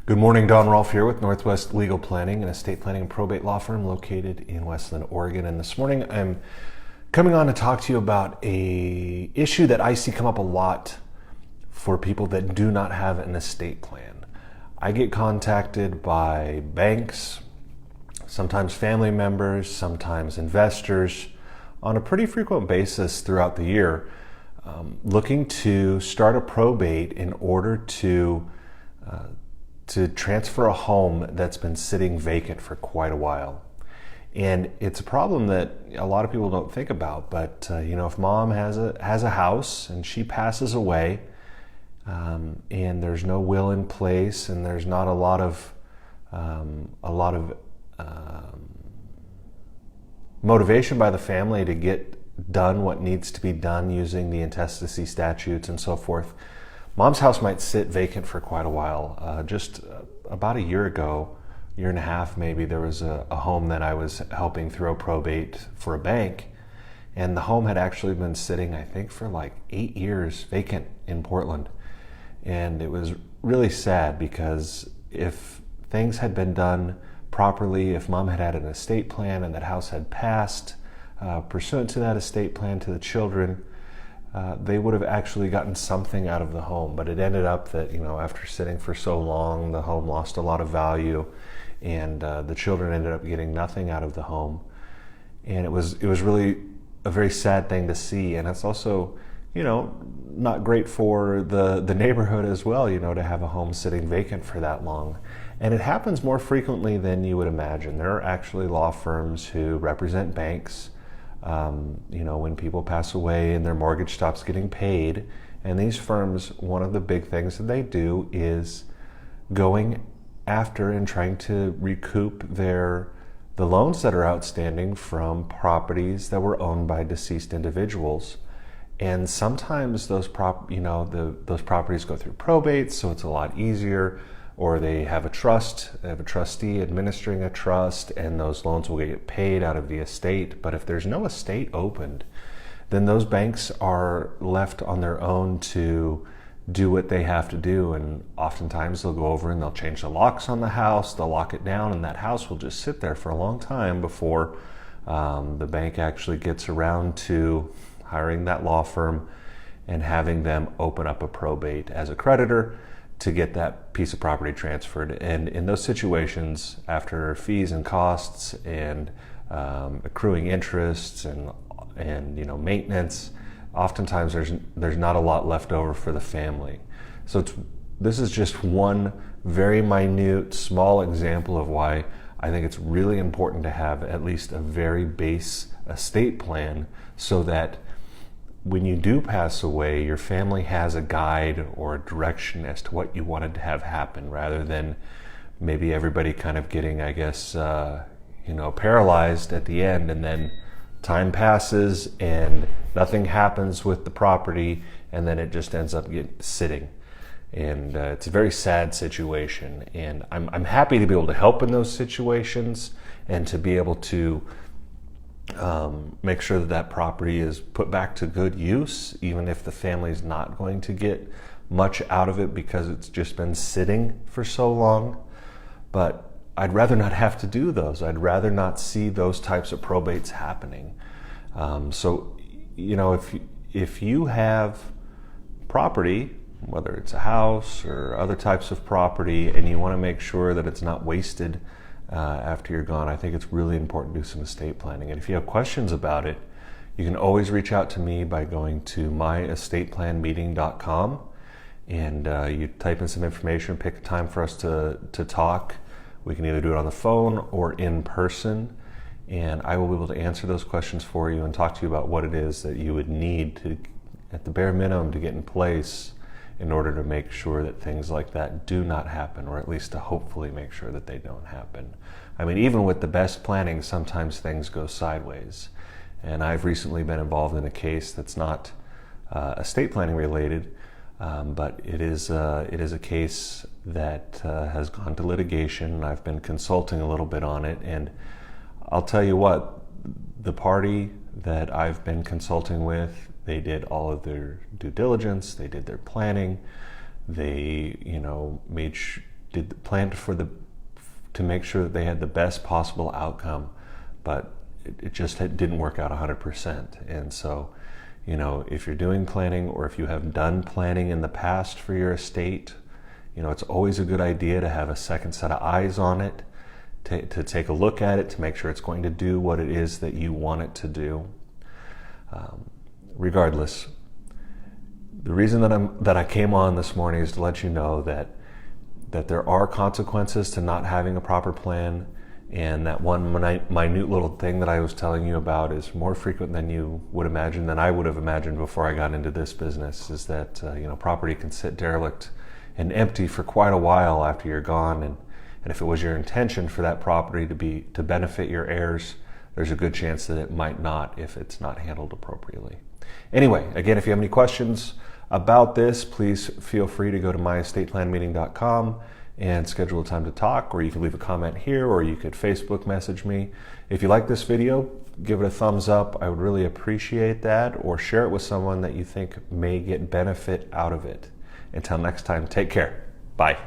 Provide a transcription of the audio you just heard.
Good morning, Don Rolfe here with Northwest Legal Planning, an estate planning and probate law firm located in West Linn, Oregon. And this morning I'm coming on to talk to you about an issue that I see come up a lot for people that do not have an estate plan. I get contacted by banks, sometimes family members, sometimes investors, on a pretty frequent basis throughout the year, looking to start a probate in order to transfer a home that's been sitting vacant for quite a while. And it's a problem that a lot of people don't think about, but if mom has a house and she passes away, and there's no will in place, and there's not a lot of motivation by the family to get done what needs to be done using the intestacy statutes and so forth, mom's house might sit vacant for quite a while. Just about a year ago, year and a half maybe, there was a home that I was helping throw probate for a bank, and the home had actually been sitting, I think, for like 8 years vacant in Portland. And it was really sad because if things had been done properly, if mom had had an estate plan and that house had passed pursuant to that estate plan to the children, they would have actually gotten something out of the home. But it ended up that, after sitting for so long, the home lost a lot of value, and the children ended up getting nothing out of the home. And it was really a very sad thing to see. And it's also, not great for the neighborhood as well, to have a home sitting vacant for that long. And it happens more frequently than you would imagine. There are actually law firms who represent banks, when people pass away and their mortgage stops getting paid. And these firms, one of the big things that they do is going after and trying to recoup the loans that are outstanding from properties that were owned by deceased individuals. And sometimes those those properties go through probate, so it's a lot easier. Or they have a trustee administering a trust, and those loans will get paid out of the estate. But if there's no estate opened, then those banks are left on their own to do what they have to do. And oftentimes they'll go over and they'll change the locks on the house, they'll lock it down, and that house will just sit there for a long time before the bank actually gets around to hiring that law firm and having them open up a probate as a creditor to get that piece of property transferred. And in those situations, after fees and costs and accruing interests and maintenance, oftentimes there's not a lot left over for the family. So this is just one very minute, small example of why I think it's really important to have at least a very base estate plan, so that when you do pass away, your family has a guide or a direction as to what you wanted to have happen, rather than maybe everybody kind of getting, paralyzed at the end, and then time passes and nothing happens with the property, and then it just ends up sitting. And it's a very sad situation. And I'm happy to be able to help in those situations and to be able to make sure that property is put back to good use, even if the family's not going to get much out of it because it's just been sitting for so long. But I'd rather not have to do those. I'd rather not see those types of probates happening. If you have property, whether it's a house or other types of property, and you want to make sure that it's not wasted after you're gone, I think it's really important to do some estate planning. And if you have questions about it, you can always reach out to me by going to myestateplanmeeting.com, and you type in some information, pick a time for us to talk. We can either do it on the phone or in person, and I will be able to answer those questions for you and talk to you about what it is that you would need to, at the bare minimum, to get in place in order to make sure that things like that do not happen, or at least to hopefully make sure that they don't happen. I mean, even with the best planning, sometimes things go sideways. And I've recently been involved in a case that's not estate planning related, but it is a case that has gone to litigation. I've been consulting a little bit on it, and I'll tell you what, the party that I've been consulting with, they did all of their due diligence, they did their planning, they, planned to make sure that they had the best possible outcome, but it just didn't work out 100%. And so, if you're doing planning, or if you have done planning in the past for your estate, it's always a good idea to have a second set of eyes on it, to take a look at it, to make sure it's going to do what it is that you want it to do. Regardless, the reason that I came on this morning is to let you know that there are consequences to not having a proper plan, and that one minute little thing that I was telling you about is more frequent than you would imagine, than I would have imagined before I got into this business, is that property can sit derelict and empty for quite a while after you're gone, and if it was your intention for that property to benefit your heirs, there's a good chance that it might not if it's not handled appropriately. Anyway, again, if you have any questions about this, please feel free to go to myestateplanmeeting.com and schedule a time to talk, or you can leave a comment here, or you could Facebook message me. If you like this video, give it a thumbs up. I would really appreciate that, or share it with someone that you think may get benefit out of it. Until next time, take care. Bye.